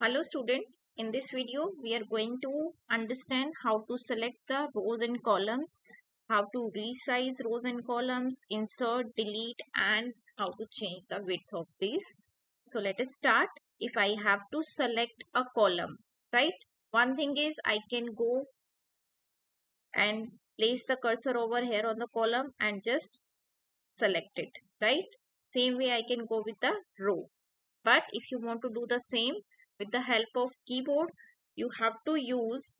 Hello students, in this video we are going to understand how to select the rows and columns, how to resize rows and columns, insert, delete and how to change the width of these. So let us start. If I have to select a column, right? One thing is I can go and place the cursor over here on the column and just select it, right? Same way I can go with the row. But if you want to do the same with the help of keyboard, you have to use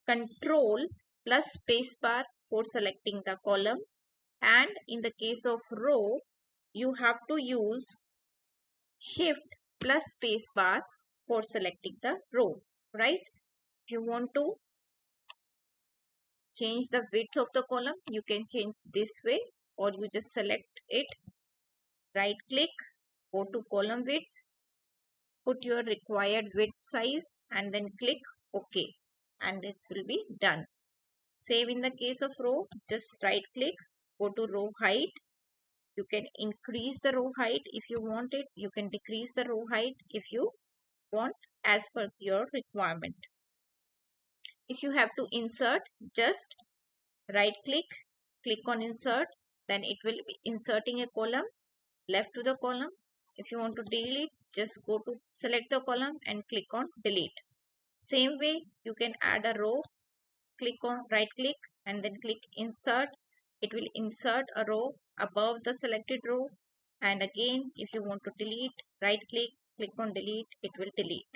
Control plus spacebar for selecting the column. And in the case of row, you have to use Shift plus spacebar for selecting the row, right? If you want to change the width of the column, you can change this way, or you just select it, right click, go to column width, put your required width size and then click OK and this will be done. Same in the case of row, just right click, go to row height. You can increase the row height if you want it. You can decrease the row height if you want as per your requirement. If you have to insert, just right click, click on insert, then it will be inserting a column left to the column. If you want to delete, just go to select the column and click on delete. Same way, you can add a row, click on right click and then click insert. It will insert a row above the selected row. And again, if you want to delete, right click, click on delete, it will delete.